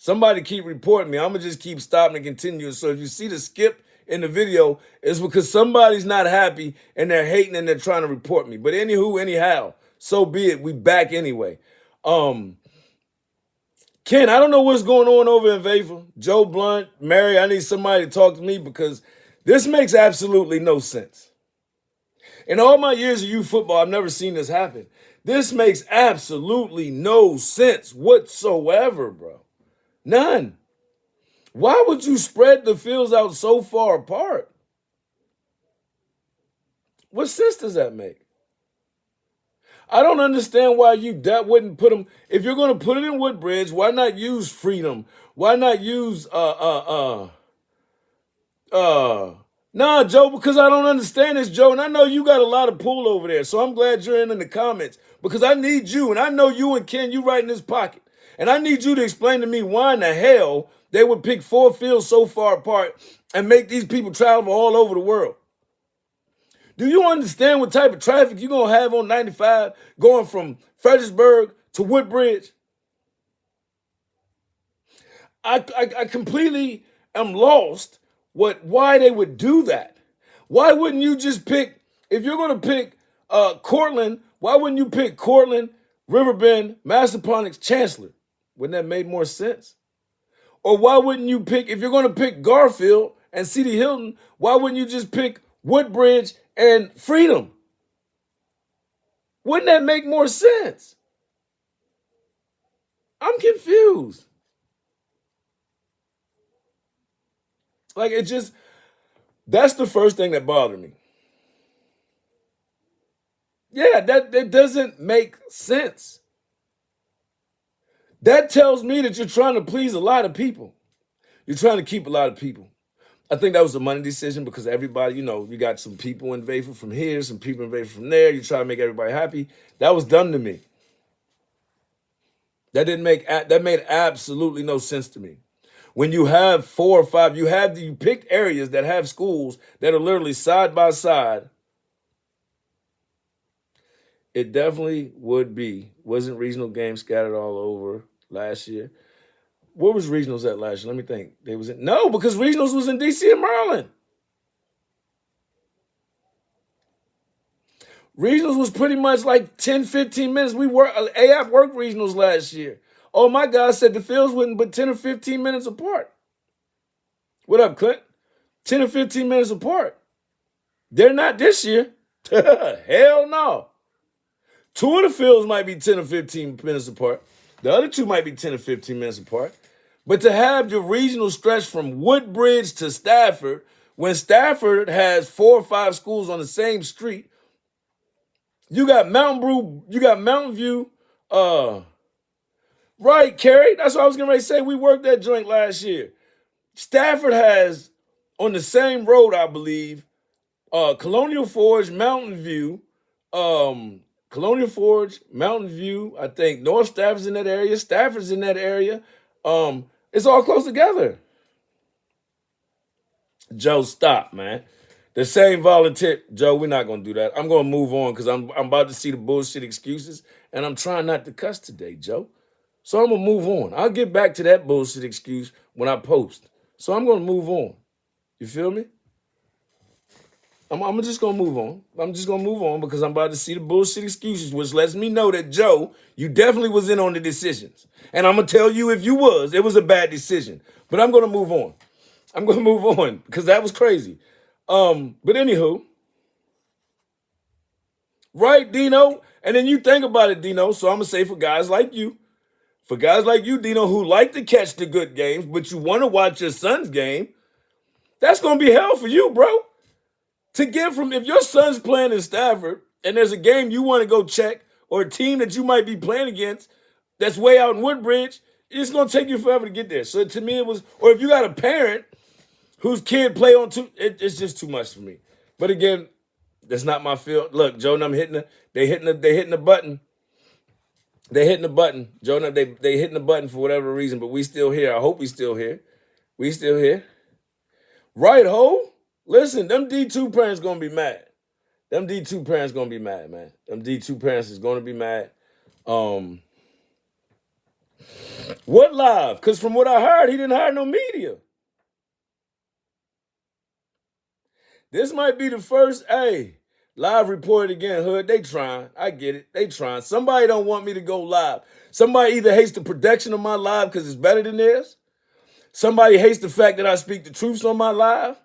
Somebody keep reporting me. I'm going to just keep stopping and continue. So if you see the skip in the video, it's because somebody's not happy and they're hating and they're trying to report me. But anywho, anyhow, so be it. We back anyway. Ken, I don't know what's going on over in Vaper. Joe Blunt, Mary, I need somebody to talk to me because this makes absolutely no sense. In all my years of youth football, I've never seen this happen. This makes absolutely no sense whatsoever, bro. None. Why would you spread the fields out so far apart? What sense does that make? I don't understand why that wouldn't put them. If you're going to put it in Woodbridge, why not use Freedom? Why not use Nah, Joe, because I don't understand this, Joe, and I know you got a lot of pull over there, so I'm glad you're in the comments because I need you, and I know you and Ken, you right in this pocket, and I need you to explain to me why in the hell they would pick 4 fields so far apart and make these people travel all over the world. Do you understand what type of traffic you're going to have on 95 going from Fredericksburg to Woodbridge? I completely am lost why they would do that. Why wouldn't you just pick, if you're going to pick Cortland, why wouldn't you pick Cortland, Riverbend, Massaponax, Chancellor? Wouldn't that make more sense? Or why wouldn't you pick, if you're going to pick Garfield and C.D. Hilton, why wouldn't you just pick Woodbridge and Freedom? Wouldn't that make more sense? I'm confused. Like, that's the first thing that bothered me. Yeah, that doesn't make sense. That tells me that you're trying to please a lot of people. You're trying to keep a lot of people. I think that was a money decision because everybody, you got some people in Vaper from here, some people in Vaper from there. You try to make everybody happy. That was dumb to me. That made absolutely no sense to me. When you have 4 or 5, you picked areas that have schools that are literally side by side. It definitely would be. Wasn't regional games scattered all over last year? Where was regionals at last year? Let me think. No, because regionals was in D.C. and Maryland. Regionals was pretty much like 10, 15 minutes. AF worked regionals last year. Oh, my God said the fields wasn't but 10 or 15 minutes apart. What up, Clint? 10 or 15 minutes apart. They're not this year. Hell no. 2 of the fields might be 10 or 15 minutes apart. The other 2 might be 10 or 15 minutes apart. But to have your regional stretch from Woodbridge to Stafford, when Stafford has 4 or 5 schools on the same street, you got Mountain View, right, Kerry? That's what I was going to say. We worked that joint last year. Stafford has, on the same road, I believe, Colonial Forge, Mountain View, I think North Stafford's in that area, Stafford's in that area. It's all close together. Joe, stop, man. The same volunteer. Joe, we're not going to do that. I'm going to move on because I'm about to see the bullshit excuses, and I'm trying not to cuss today, Joe. So I'm going to move on. I'll get back to that bullshit excuse when I post. So I'm going to move on. You feel me? I'm just going to move on. I'm just going to move on because I'm about to see the bullshit excuses, which lets me know that, Joe, you definitely was in on the decisions. And I'm going to tell you if you was, it was a bad decision. But I'm going to move on. I'm going to move on because that was crazy. But anywho, right, Dino? And then you think about it, Dino. So I'm going to say for guys like you, Dino, who like to catch the good games, but you want to watch your son's game, that's going to be hell for you, bro. To get from, if your son's playing in Stafford and there's a game you want to go check or a team that you might be playing against that's way out in Woodbridge, it's going to take you forever to get there. So to me, it was, or if you got a parent whose kid play on it's just too much for me. But again, that's not my field. Look, Joe and I'm hitting the button. They hitting the button. Joe and they hitting the button for whatever reason, but we still here. I hope we still here. We still here. Right, ho? Listen, them D2 parents gonna be mad. Them D2 parents gonna be mad, man. Them D2 parents is gonna be mad. What live? Because from what I heard, he didn't hire no media. This might be the first, hey, live report again, Hood. They trying. I get it. They trying. Somebody don't want me to go live. Somebody either hates the production of my live because it's better than theirs. Somebody hates the fact that I speak the truths on my live.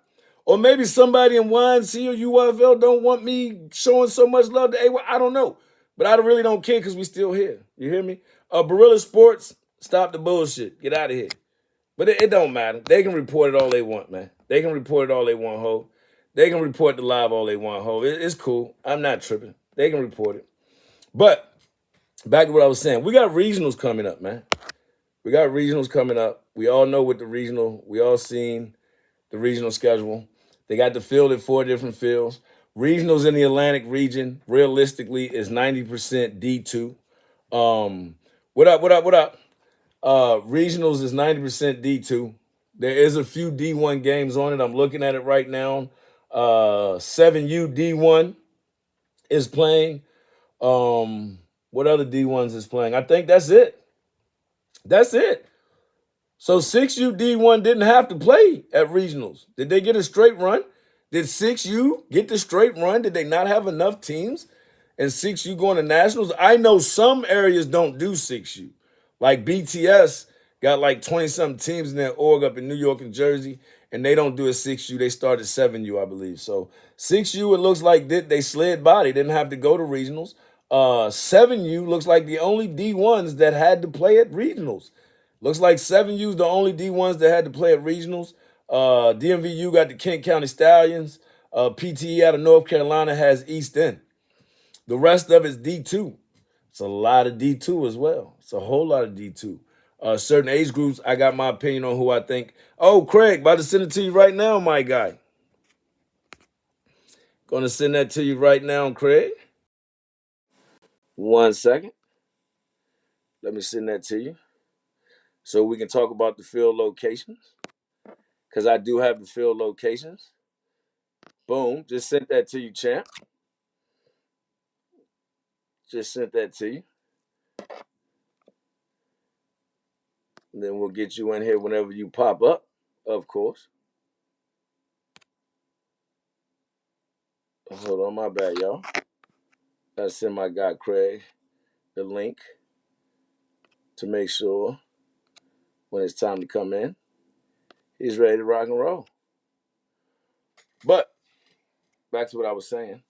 Or maybe somebody in YNC or UFL don't want me showing so much love to AY. I don't know. But I really don't care because we still here. You hear me? Barilla Sports, stop the bullshit. Get out of here. But it don't matter. They can report it all they want, man. They can report it all they want, ho. They can report the live all they want, ho. It's cool. I'm not tripping. They can report it. But back to what I was saying. We got regionals coming up, man. We got regionals coming up. We all know what we all seen the regional schedule. They got the field at 4 different fields. Regionals in the Atlantic region, realistically, is 90% D2. What up, what up, what up? Regionals is 90% D2. There is a few D1 games on it. I'm looking at it right now. 7U D1 is playing. What other D1s is playing? I think that's it. That's it. So 6U D1 didn't have to play at regionals. Did they get a straight run? Did 6U get the straight run? Did they not have enough teams? And 6U going to nationals? I know some areas don't do 6U. Like BTS got like 20-something teams in their org up in New York and Jersey, and they don't do a 6U. They started 7U, I believe. So 6U, it looks like they slid by. They didn't have to go to regionals. 7U looks like the only D1s that had to play at regionals. Looks like 7U's the only D1s that had to play at regionals. DMVU got the Kent County Stallions. PTE out of North Carolina has East End. The rest of it's D2. It's a lot of D2 as well. It's a whole lot of D2. Certain age groups, I got my opinion on who I think. Oh, Craig, about to send it to you right now, my guy. Going to send that to you right now, Craig. 1 second. Let me send that to you so we can talk about the field locations, because I do have the field locations. Boom. Just sent that to you, champ. Just sent that to you. And then we'll get you in here whenever you pop up, of course. Hold on, my bad, y'all. Gotta send my guy Craig the link to make sure when it's time to come in, he's ready to rock and roll. But back to what I was saying.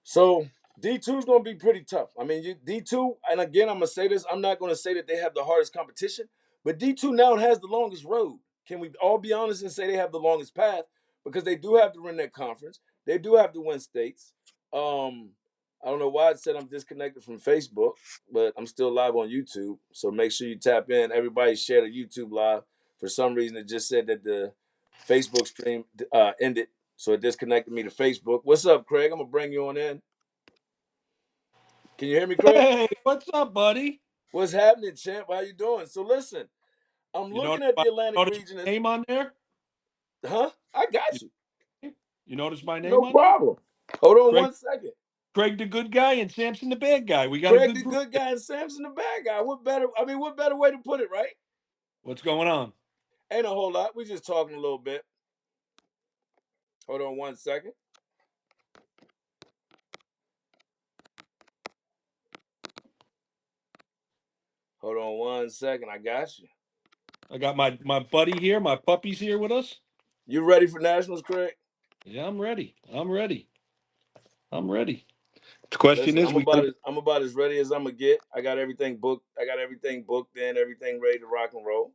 So D2 is going to be pretty tough. I mean, D2, and again, I'm going to say this. I'm not going to say that they have the hardest competition, but D2 now has the longest road. Can we all be honest and say they have the longest path? Because they do have to win that conference. They do have to win states. I don't know why it said I'm disconnected from Facebook, but I'm still live on YouTube. So make sure you tap in. Everybody share the YouTube live. For some reason, it just said that the Facebook stream ended. So it disconnected me to Facebook. What's up, Craig? I'm going to bring you on in. Can you hear me, Craig? Hey, what's up, buddy? What's happening, champ? How you doing? So listen, I'm You looking notice at my, the Atlantic notice region. my name on there? Huh? I got You, you. you notice my name No on there? problem. Hold on Craig, 1 second. Craig the good guy and Samson the bad guy. We got a Craig good the group good there. guy and Samson the bad guy. What better? I mean, what better way to put it, right? What's going on? Ain't a whole lot. We just talking a little bit. Hold on 1 second. Hold on 1 second. I got you. I got my buddy here, my puppy's here with us. You ready for nationals, Craig? Yeah, I'm ready. I'm ready. I'm ready. The question Listen, is, we gotta, I'm about as ready as I'm gonna get. I got everything booked. I got everything booked in. Everything ready to rock and roll.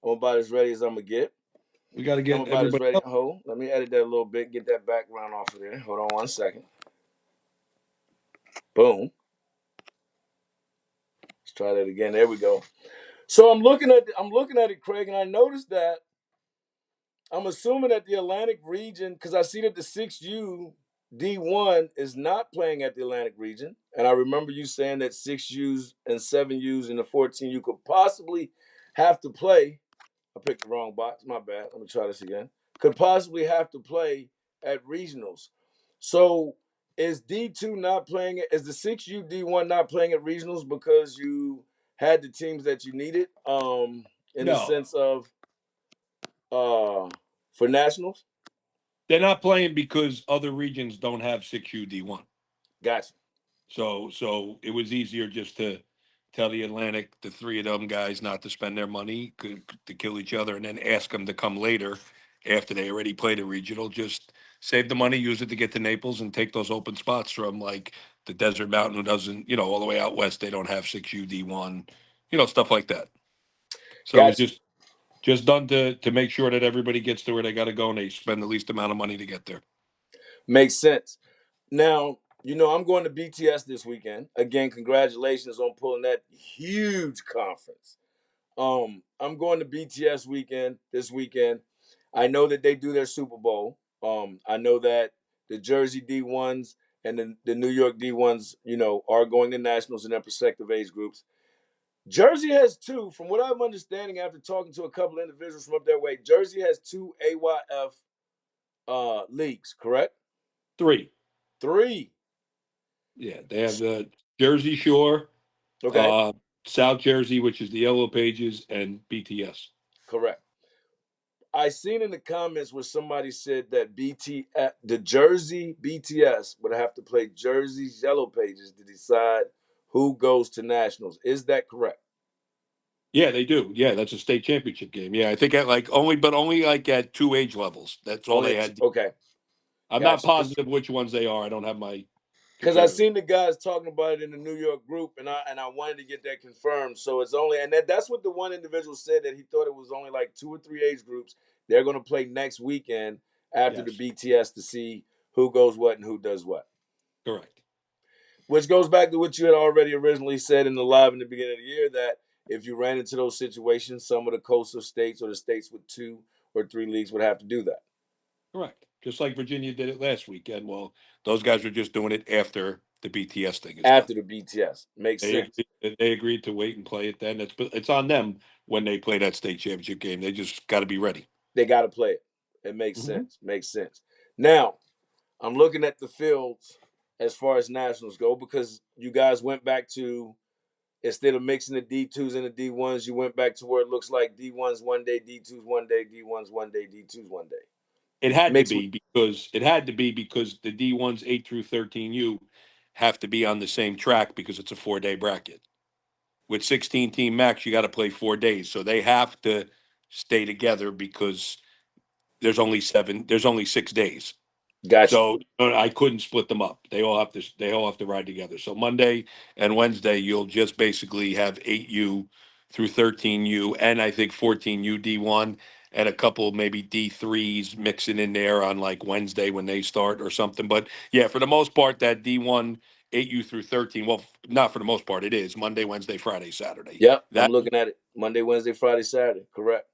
I'm about as ready as I'm gonna get. we got to I'm get about as everybody ready. up. Hold. Let me edit that a little bit. Get that background off of there. Hold on 1 second. Boom. Let's try that again. There we go. So I'm looking at it, Craig, and I noticed that I'm assuming that the Atlantic region, because I see that the 6U D1 is not playing at the Atlantic region. And I remember you saying that 6Us and 7Us and the 14U could possibly have to play. I picked the wrong box. My bad. Let me try this again. Could possibly have to play at regionals. So is D2 not playing it? Is the 6U D1 not playing at regionals because you had the teams that you needed. In the No, sense of for nationals. they're not playing because other regions don't have 6U D1. Gotcha. So it was easier just to tell the Atlantic, the three of them guys, not to spend their money to kill each other, and then ask them to come later after they already played a regional. Just save the money, use it to get to Naples, and take those open spots from like the Desert Mountain, who doesn't, all the way out west, they don't have 6UD1, stuff like that. So it was Gotcha. just done to make sure that everybody gets to where they got to go and they spend the least amount of money to get there. Makes sense. Now, I'm going to BTS this weekend. Again, congratulations on pulling that huge conference. I'm going to BTS weekend this weekend. I know that they do their Super Bowl. I know that the Jersey D1s and the New York D1s, are going to nationals in their respective age groups. Jersey has two, from what I'm understanding after talking to a couple of individuals from up their way. Jersey has two AYF leagues, correct? Three. Three. Yeah, they have the Jersey Shore, Okay, uh, South Jersey, which is the Yellow Pages, and BTS. correct. I seen in the comments where somebody said that the Jersey BTS would have to play Jersey's Yellow Pages to decide who goes to nationals. Is that correct? Yeah, they do. Yeah, that's a state championship game. Yeah, I think at like only like at two age levels. That's all Only they at had. okay, I'm not gotcha. positive which ones they are. I don't have my Because I computer. seen the guys talking about it in the New York group, and I wanted to get that confirmed. So it's only, and that's what the one individual said, that he thought it was only like two or three age groups. They're going to play next weekend after the Yes, BTS to see who goes what and who does what. correct. Which goes back to what you had already originally said in the live in the beginning of the year, that if you ran into those situations, some of the coastal states or the states with two or three leagues would have to do that Correct. Just like Virginia did it last weekend. Well, those guys were just doing it after the BTS thing is done. after the BTS. Makes They sense. agreed, they agreed to wait and play it then. It's on them when they play that state championship game. They just got to be ready. They got to play it. It makes Hmm. sense. Makes sense. Now, I'm looking at the fields as far as nationals go, because you guys went back to, instead of mixing the D2s and the D1s, you went back to where it looks like D1s one day, D2s one day, D1s one day, D2s one day. It had to Mixed with, be because the D1s 8 through 13U have to be on the same track because it's a 4-day bracket. With 16 team max, you got to play 4 days, so they have to stay together because there's only 6 days. gotcha. So I couldn't split them up. They all have to ride together. So Monday and Wednesday, you'll just basically have 8U through 13U, and I think 14U D1, and a couple maybe D3s mixing in there on like Wednesday when they start or something. But yeah, for the most part, that D1 8U through 13. Well, not for the most part, it is Monday, Wednesday, Friday, Saturday. Yep, I'm That looking at it. Monday, Wednesday, Friday, Saturday. Correct.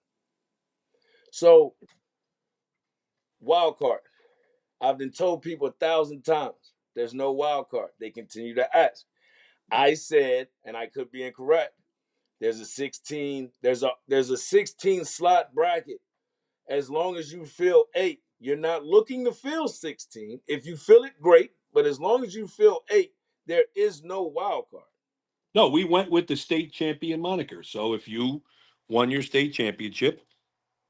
So, wild card. I've been told people 1,000 times there's no wild card. They continue to ask. I said, and I could be incorrect, there's a 16, there's a 16 slot bracket. As long as you fill 8, you're not looking to fill 16. If you fill it, great. But as long as you fill 8, there is no wild card. No, we went with the state champion moniker. So if you won your state championship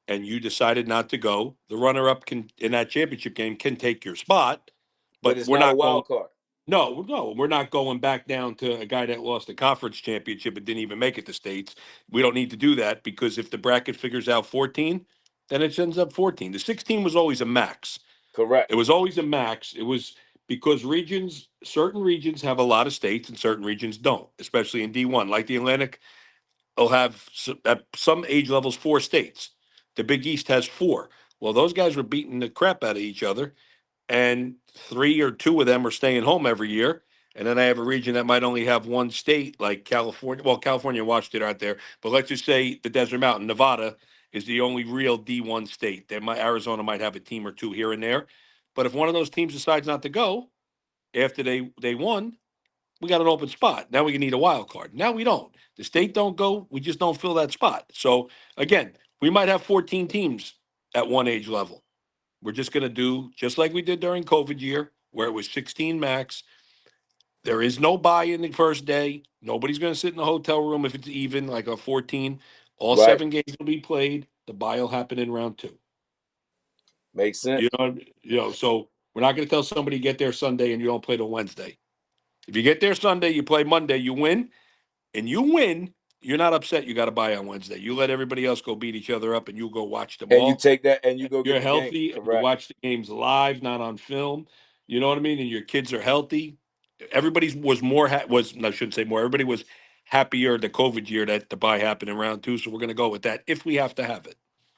and you decided not to go, the runner-up can in that championship game can take your spot, But but it's we're not a not going. wild card. No, we're not going back down to a guy that lost a conference championship and didn't even make it to states. We don't need to do that because if the bracket figures out 14, then it ends up 14. The 16 was always a max. Correct. It was always a max. It was because certain regions have a lot of states and certain regions don't, especially in D1. Like the Atlantic will have at some age levels 4 states. The Big East has 4. Well, those guys were beating the crap out of each other, and 3 or 2 of them are staying home every year. And then I have a region that might only have one state, like California. Well, California and Washington aren't there, but let's just say the Desert Mountain, Nevada, is the only real D1 state. Arizona might have a team or two here and there, but if one of those teams decides not to go after they won, we got an open spot. Now we need a wild card. Now we don't. The state don't go. We just don't fill that spot. So again, we might have 14 teams at one age level. We're just going to do just like we did during COVID year, where it was 16 max. There is no buy in the first day. Nobody's going to sit in the hotel room if it's even, like a 14. All Right. 7 games will be played. The buy will happen in round two. Makes You sense. know, so we're not going to tell somebody get there Sunday and you don't play till Wednesday. If you get there Sunday, you play Monday, you win, and you win, you're not upset you got to buy on Wednesday. You let everybody else go beat each other up and you go watch them And you all. take that and you go You're get the game. healthy and you Correct. watch the games live, not on film. You know what I mean? And your kids are healthy. Everybody was more was I shouldn't say more. Everybody was happier the COVID year that the buy happened in round two. So we're going to go with that if we have to have it.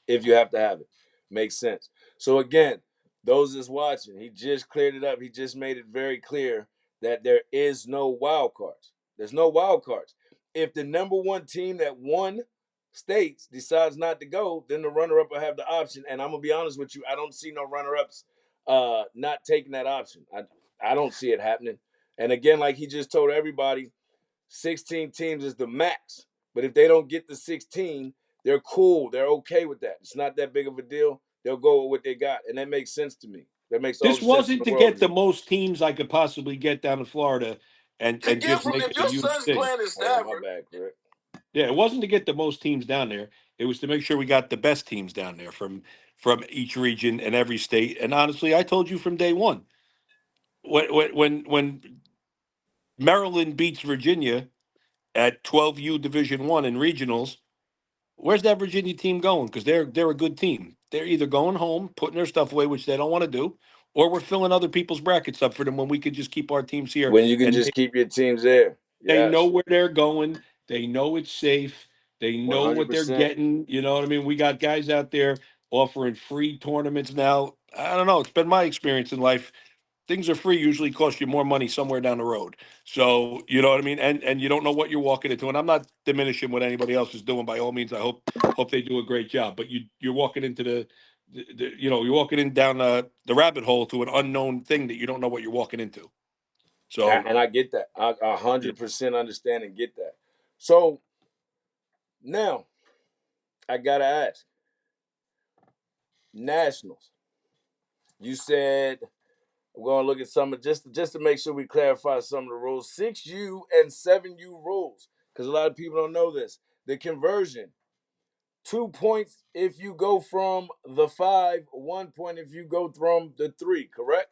If you have to have it. Makes sense. So again, those that's watching, he just cleared it up. He just made it very clear that there is no wild cards. There's no wild cards. If the number one team that won states decides not to go, then the runner-up will have the option. And I'm gonna be honest with you, I don't see no runner-ups not taking that option. I don't see it happening. And again, like he just told everybody, 16 teams is the max. But if they don't get the 16, they're cool. They're okay with that. It's not that big of a deal. They'll go with what they got. And that makes sense to me. That makes all This the sense in wasn't the to world get to the me. most teams I could possibly get down in Florida To and get just from make if it a your huge son's thing. playing in Stafford. Oh, my bad, Greg. Yeah, it wasn't to get the most teams down there. It was to make sure we got the best teams down there from each region and every state. And honestly, I told you from day one when Maryland beats Virginia at 12U Division One in regionals, where's that Virginia team going? Because they're a good team. They're either going home, putting their stuff away, which they don't want to do, or we're filling other people's brackets up for them when we could just keep our teams here. When you can And just keep your teams there. they know Yes. where they're going. They know it's safe. They know what they're 100%. getting. You know what I mean? We got guys out there offering free tournaments now. I don't know. It's been my experience in life. Things are free usually cost you more money somewhere down the road. So you know what I mean, and you don't know what you're walking into. And I'm not diminishing what anybody else is doing by all means. I hope they do a great job. But you're walking into you're walking in down the rabbit hole to an unknown thing that you don't know what you're walking into. So And I get that. I yeah. 100% understand and get that. So now I got to ask Nationals. You said we're gonna look at some of just to make sure we clarify some of the rules. 6U and 7U rules, because a lot of people don't know this. The conversion: 2 points if you go from the 5, 1 point if you go from the 3. Correct?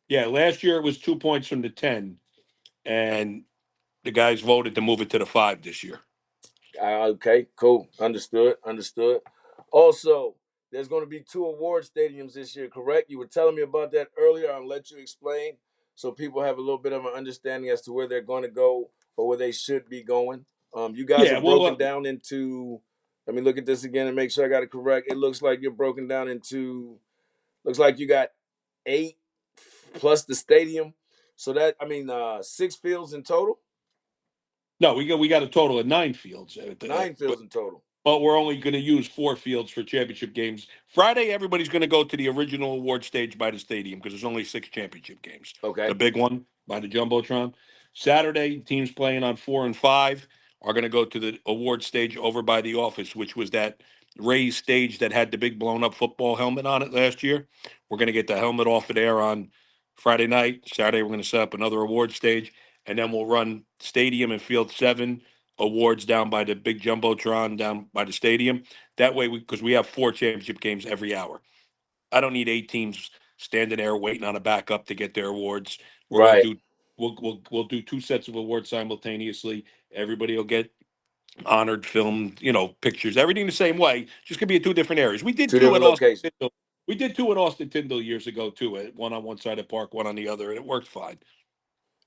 Yeah, last year it was 2 points from the 10, and the guys voted to move it to the 5 this year. Okay, cool. Understood. Understood. Also, there's going to be 2 award stadiums this year. Correct? You were telling me about that earlier. I'll let you explain so people have a little bit of an understanding as to where they're going to go or where they should be going. You guys are Yeah, well, broken down into. Let me look at this again and make sure I got it correct. It looks like you're broken down into. Looks like you got 8 plus the stadium. So that I mean 6 fields in total. no, we got a total of 9 fields, 9 fields in total. but we're only going to use 4 fields for championship games. Friday, everybody's going to go to the original award stage by the stadium because there's only 6 championship games. The Okay. big one by the jumbotron. Saturday, teams playing on 4 and 5 are going to go to the award stage over by the office, which was that raised stage that had the big blown up football helmet on it last year. We're going to get the helmet off of there on Friday night. Saturday, we're going to set up another award stage, and then we'll run stadium and field 7 awards down by the big jumbotron down by the stadium. That way, because we have 4 championship games every hour. I don't need 8 teams standing there waiting on a backup to get their awards. We're going Right. to do we'll do 2 sets of awards simultaneously. Everybody will get honored, filmed, pictures, everything the same way. Just gonna be in 2 different areas. We did Two two at different Austin locations. Tyndall. We did two at Austin Tyndall years ago too. One on one side of the park, one on the other, and it worked fine.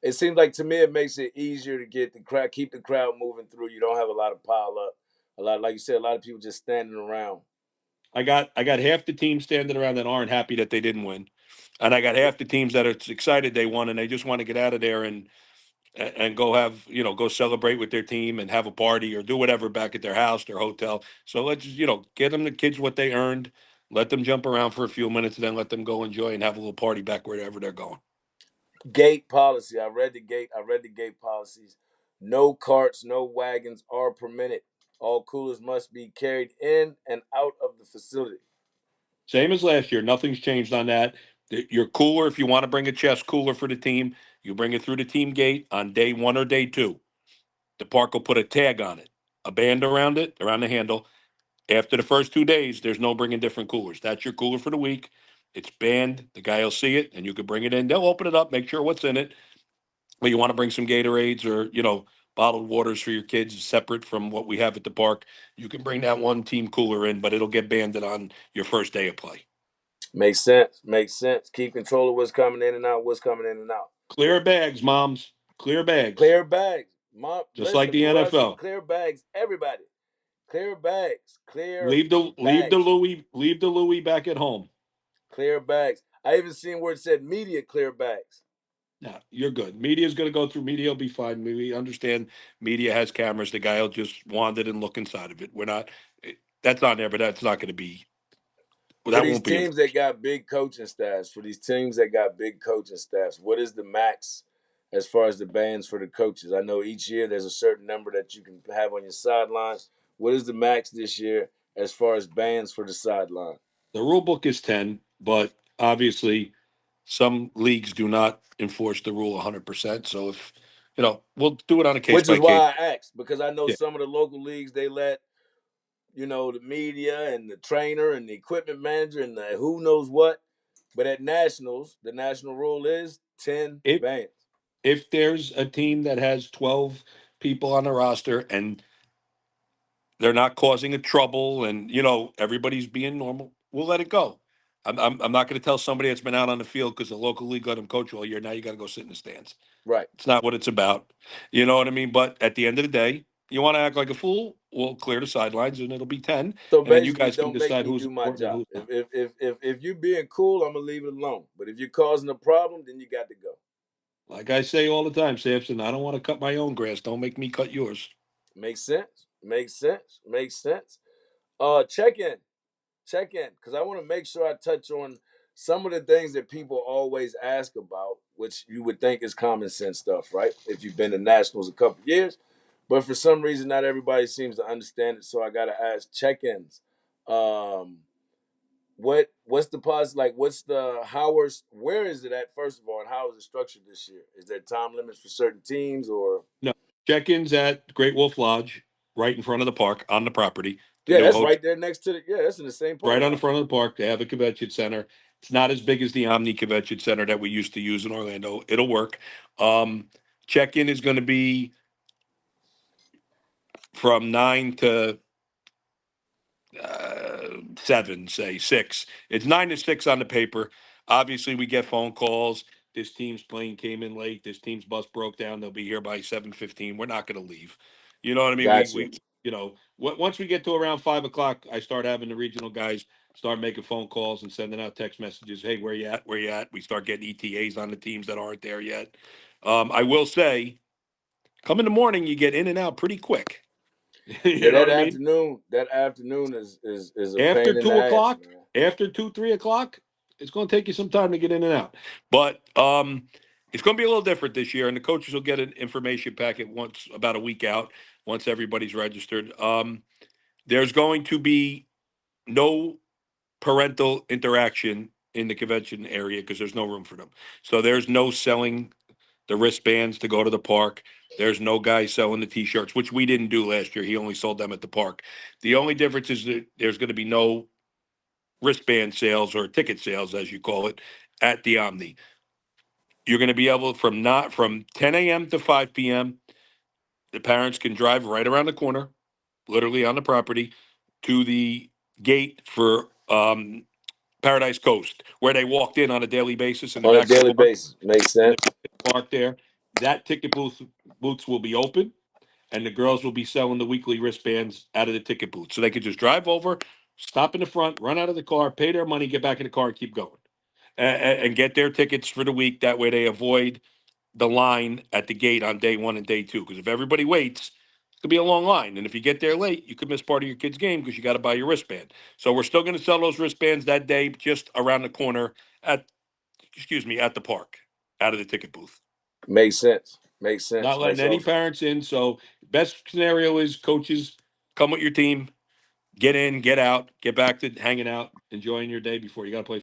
It seems like to me it makes it easier to get the crowd, keep the crowd moving through. You don't have a lot of pile up. A lot, like you said, a lot of people just standing around. I got half the team standing around that aren't happy that they didn't win, and I got half the teams that are excited they won and they just want to get out of there and go have go celebrate with their team and have a party or do whatever back at their house, their hotel. So let's get them the kids what they earned, let them jump around for a few minutes, and then let them go enjoy and have a little party back wherever they're going. Gate policy. I read the gate. I read the gate policies. No carts, no wagons are permitted. All coolers must be carried in and out of the facility. Same as last year. Nothing's changed on that. Your cooler, if you want to bring a chest cooler for the team, You bring it through the team gate on day one or day two. The park will put a tag on it, a band around it, around the handle. After the first 2 days, there's no bringing different coolers. That's your cooler for the week. It's banned. The guy will see it, and you can bring it in. They'll open it up, make sure what's in it. Well, you want to bring some Gatorades or bottled waters for your kids, separate from what we have at the park. You can bring that one team cooler in, but it'll get banned on your first day of play. Makes sense. Makes sense. Keep control of what's coming in and out. What's coming in and out. Clear bags, moms. Clear bags, Clear bags. Mom, just like listen, the Russ. NFL. Clear bags. Everybody. Clear bags. Clear Leave the bags. Louis back at home. Clear bags. I even seen where it said media clear bags. No, you're good. Media's going to go through. Media will be fine. We understand media has cameras. The guy will just wander and look inside of it. We're not. That's on there, but that's not going to be. For That these won't be. teams that got big coaching staffs, what is the max as far as the bans for the coaches? I know each year there's a certain number that you can have on your sidelines. What is the max this year as far as bans for the sideline? The rule book is 10, but obviously some leagues do not enforce the rule 100%. So if we'll do it on a case Which by is case. why I asked, because I know Yeah. some of the local leagues, they let the media and the trainer and the equipment manager and the who knows what. But at nationals, the national rule is 10 If bans. if there's a team that has 12 people on the roster and they're not causing a trouble and everybody's being normal, we'll let it go. I'm not going to tell somebody that's been out on the field because the local league let him coach all year. Now you got to go sit in the stands. Right. It's not what it's about. You know what I mean? But at the end of the day, you want to act like a fool, we'll clear the sidelines and it'll be 10. So And then you basically, guys can don't make decide me who's do my important and job. who's not. If you're being cool, I'm gonna leave it alone. But if you're causing a problem, then you got to go. Like I say all the time, Samson, I don't want to cut my own grass. Don't make me cut yours. Makes sense. Makes sense. Makes sense. Check in, because I want to make sure I touch on some of the things that people always ask about, which you would think is common sense stuff, right? If you've been to nationals a couple years, but for some reason, not everybody seems to understand it. So I got to ask check-ins. Um, what's the pause like? What's the hours? Where is it at? First of all, and how is it structured this year? Is there time limits for certain teams or? No. Check-ins at Great Wolf Lodge, right in front of the park, on the property. The Yeah, new that's hotel. right there next to the. Yeah, that's in the same Right parking on the lot. front of the park. They have a convention center. It's not as big as the Omni Convention Center that we used to use in Orlando. It'll work. Um, Check-in is going to be from 9 to 7, say 6. It's 9 to 6 on the paper. Obviously, we get phone calls. This team's plane came in late. This team's bus broke down. They'll be here by 7:15. We're not going to leave. You know what I mean? Gotcha. Once we get to around 5 o'clock, I start having the regional guys start making phone calls and sending out text messages. Hey, where you at? Where you at? We start getting ETAs on the teams that aren't there yet. I will say, come in the morning, you get in and out pretty quick. Yeah, You know that what I mean? afternoon. That afternoon is a After pain in the two ass, o'clock, man. after 2, 3 o'clock, it's going to take you some time to get in and out. But it's going to be a little different this year, and the coaches will get an information packet once about a week out, once everybody's registered. There's going to be no parental interaction in the convention area because there's no room for them. So there's no selling the wristbands to go to the park. There's no guy selling the T-shirts, which we didn't do last year. He only sold them at the park. The only difference is that there's going to be no wristband sales or ticket sales, as you call it, at the Omni. You're going to be able from 10 a.m. to 5 p.m. The parents can drive right around the corner, literally on the property, to the gate for Paradise Coast, where they walked in on a daily basis in the On a back of the daily park. basis. Makes In the sense. back of the park there, that ticket booths will be open, and the girls will be selling the weekly wristbands out of the ticket booth, so they could just drive over, stop in the front, run out of the car, pay their money, get back in the car, and keep going, and get their tickets for the week. That way, they avoid the line at the gate on day one and day two. Because if everybody waits, it could be a long line, and if you get there late, you could miss part of your kid's game because you got to buy your wristband. So we're still going to sell those wristbands that day, just around the corner at the park, out of the ticket booth. Makes sense. Makes Not sense. letting Makes any all. parents in. So best scenario is coaches come with your team, get in, get out, get back to hanging out, enjoying your day before you got to play